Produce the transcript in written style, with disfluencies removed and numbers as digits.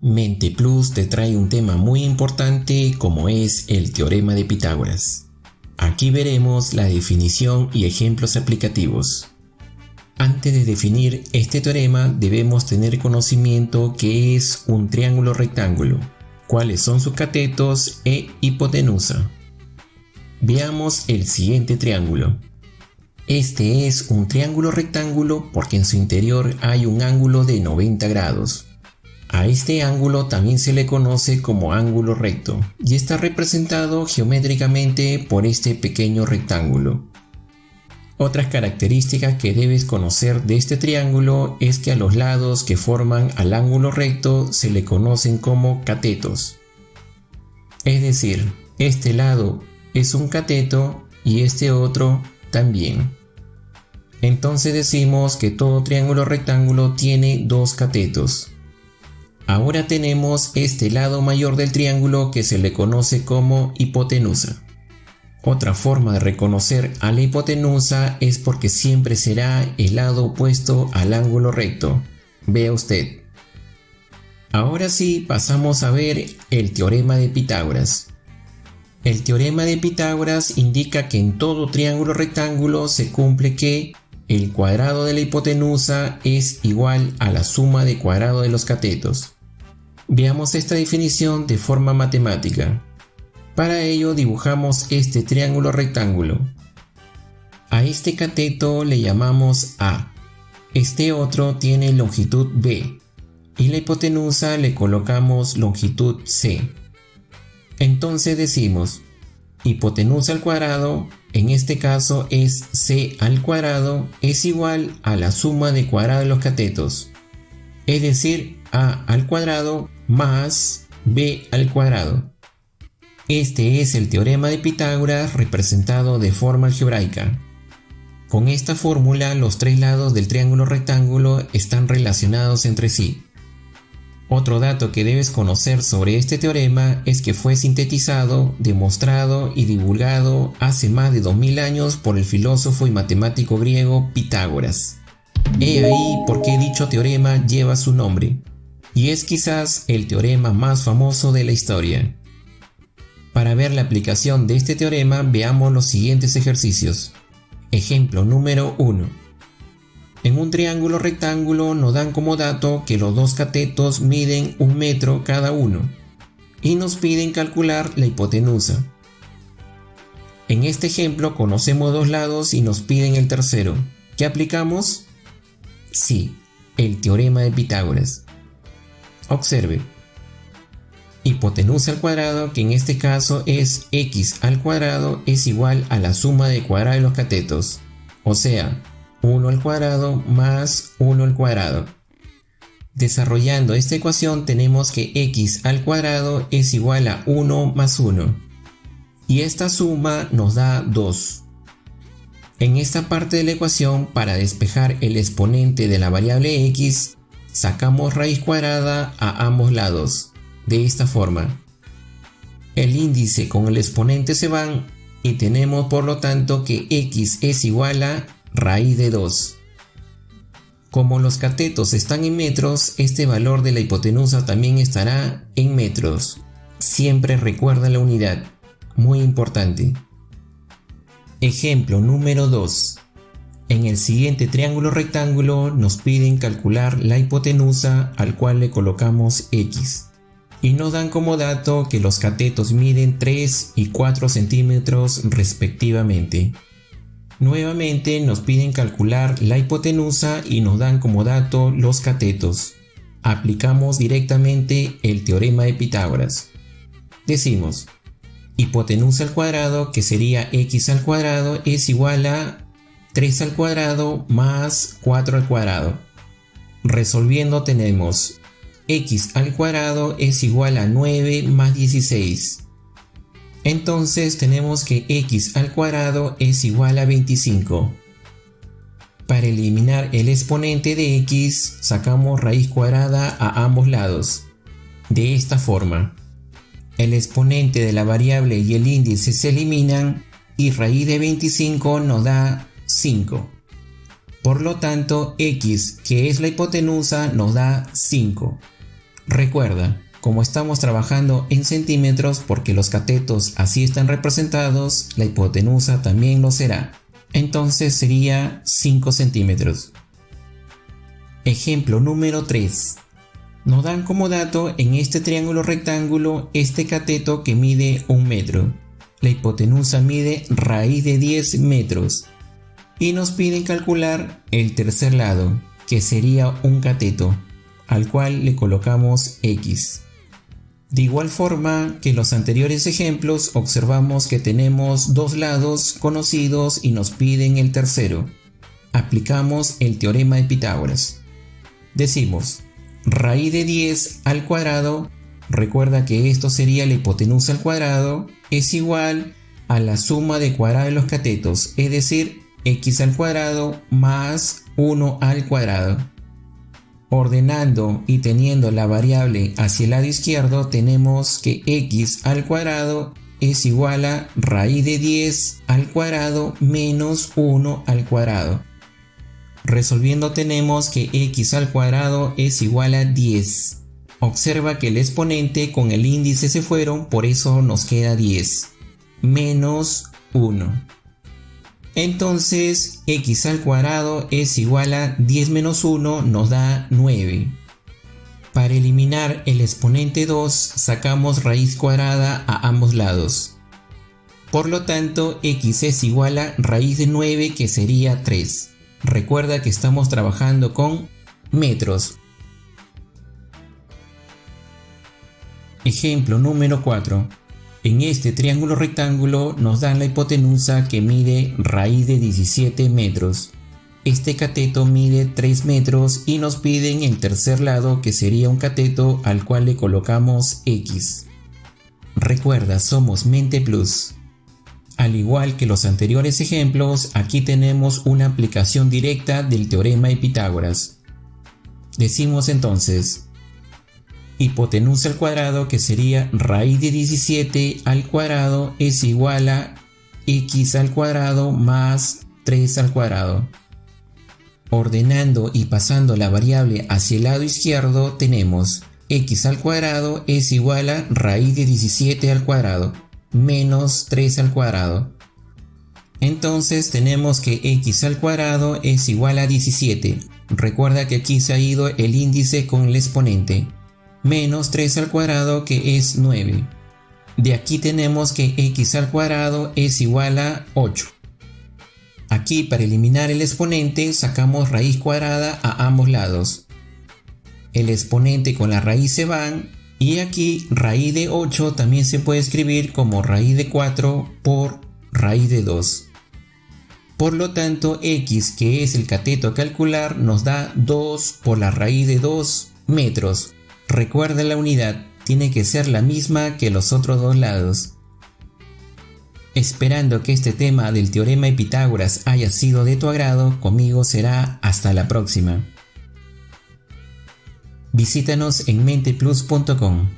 Mente Plus te trae un tema muy importante como es el teorema de Pitágoras. Aquí veremos la definición y ejemplos aplicativos. Antes de definir este teorema debemos tener conocimiento que es un triángulo rectángulo, cuáles son sus catetos e hipotenusa. Veamos el siguiente triángulo. Este es un triángulo rectángulo porque en su interior hay un ángulo de 90 grados. A este ángulo también se le conoce como ángulo recto y está representado geométricamente por este pequeño rectángulo. Otras características que debes conocer de este triángulo es que a los lados que forman al ángulo recto se le conocen como catetos. Es decir, este lado es un cateto y este otro también. Entonces decimos que todo triángulo rectángulo tiene dos catetos. Ahora tenemos este lado mayor del triángulo que se le conoce como hipotenusa. Otra forma de reconocer a la hipotenusa es porque siempre será el lado opuesto al ángulo recto. Vea usted. Ahora sí pasamos a ver el teorema de Pitágoras. El teorema de Pitágoras indica que en todo triángulo rectángulo se cumple que el cuadrado de la hipotenusa es igual a la suma de cuadrado de los catetos. Veamos esta definición de forma matemática. Para ello dibujamos este triángulo rectángulo. A este cateto le llamamos A. Este otro tiene longitud B y la hipotenusa le colocamos longitud C. Entonces decimos, hipotenusa al cuadrado, en este caso es C al cuadrado, es igual a la suma de cuadrado de los catetos. Es decir, A al cuadrado más B al cuadrado. Este es el teorema de Pitágoras representado de forma algebraica. Con esta fórmula los tres lados del triángulo rectángulo están relacionados entre sí. Otro dato que debes conocer sobre este teorema es que fue sintetizado, demostrado y divulgado hace más de 2000 años por el filósofo y matemático griego Pitágoras. He ahí por qué dicho teorema lleva su nombre, y es quizás el teorema más famoso de la historia. Para ver la aplicación de este teorema veamos los siguientes ejercicios. Ejemplo número 1. En un triángulo rectángulo nos dan como dato que los dos catetos miden 1 metro cada uno y nos piden calcular la hipotenusa. En este ejemplo conocemos dos lados y nos piden el tercero. ¿Qué aplicamos? Sí, el teorema de Pitágoras. Observe. Hipotenusa al cuadrado, que en este caso es x al cuadrado, es igual a la suma de cuadrado de los catetos, o sea, 1 al cuadrado más 1 al cuadrado. Desarrollando esta ecuación tenemos que x al cuadrado es igual a 1 más 1, y esta suma nos da 2. En esta parte de la ecuación, para despejar el exponente de la variable x, sacamos raíz cuadrada a ambos lados. De esta forma, el índice con el exponente se van y tenemos por lo tanto que x es igual a raíz de 2. Como los catetos están en metros, este valor de la hipotenusa también estará en metros. Siempre recuerda la unidad, muy importante. Ejemplo número 2. En el siguiente triángulo rectángulo nos piden calcular la hipotenusa al cual le colocamos x. Y nos dan como dato que los catetos miden 3 y 4 centímetros respectivamente. Nuevamente nos piden calcular la hipotenusa y nos dan como dato los catetos. Aplicamos directamente el teorema de Pitágoras. Decimos, hipotenusa al cuadrado, que sería x al cuadrado, es igual a 3 al cuadrado más 4 al cuadrado. Resolviendo tenemos x al cuadrado es igual a 9 más 16. Entonces tenemos que x al cuadrado es igual a 25. Para eliminar el exponente de x, sacamos raíz cuadrada a ambos lados. De esta forma, el exponente de la variable y el índice se eliminan y raíz de 25 nos da 5. Por lo tanto, x, que es la hipotenusa, nos da 5. Recuerda, como estamos trabajando en centímetros porque los catetos así están representados, la hipotenusa también lo será. Entonces sería 5 centímetros. Ejemplo número 3. Nos dan como dato en este triángulo rectángulo este cateto que mide 1 metro. La hipotenusa mide raíz de 10 metros. Y nos piden calcular el tercer lado, que sería un cateto, al cual le colocamos X. De igual forma que en los anteriores ejemplos, observamos que tenemos dos lados conocidos y nos piden el tercero. Aplicamos el teorema de Pitágoras. Decimos, raíz de 10 al cuadrado, recuerda que esto sería la hipotenusa al cuadrado, es igual a la suma de cuadrado de los catetos, es decir, x al cuadrado más 1 al cuadrado. Ordenando y teniendo la variable hacia el lado izquierdo, tenemos que x al cuadrado es igual a raíz de 10 al cuadrado menos 1 al cuadrado. Resolviendo tenemos que x al cuadrado es igual a 10. Observa que el exponente con el índice se fueron, por eso nos queda 10. Menos 1. Entonces x al cuadrado es igual a 10 menos 1 nos da 9. Para eliminar el exponente 2 sacamos raíz cuadrada a ambos lados. Por lo tanto x es igual a raíz de 9 que sería 3. Recuerda que estamos trabajando con metros. Ejemplo número 4. En este triángulo rectángulo nos dan la hipotenusa que mide raíz de 17 metros. Este cateto mide 3 metros y nos piden el tercer lado que sería un cateto al cual le colocamos X. Recuerda, somos Mente Plus. Al igual que los anteriores ejemplos, aquí tenemos una aplicación directa del teorema de Pitágoras. Decimos entonces, hipotenusa al cuadrado, que sería raíz de 17 al cuadrado, es igual a x al cuadrado más 3 al cuadrado. Ordenando y pasando la variable hacia el lado izquierdo, tenemos x al cuadrado es igual a raíz de 17 al cuadrado menos 3 al cuadrado. Entonces tenemos que x al cuadrado es igual a 17. Recuerda que aquí se ha ido el índice con el exponente. Menos 3 al cuadrado, que es 9. De aquí tenemos que x al cuadrado es igual a 8. Aquí, para eliminar el exponente, sacamos raíz cuadrada a ambos lados. El exponente con la raíz se van, y aquí raíz de 8 también se puede escribir como raíz de 4 por raíz de 2. Por lo tanto, x, que es el cateto a calcular, nos da 2 por la raíz de 2 metros. Recuerda la unidad, tiene que ser la misma que los otros dos lados. Esperando que este tema del teorema de Pitágoras haya sido de tu agrado, conmigo será hasta la próxima. Visítanos en menteplus.com.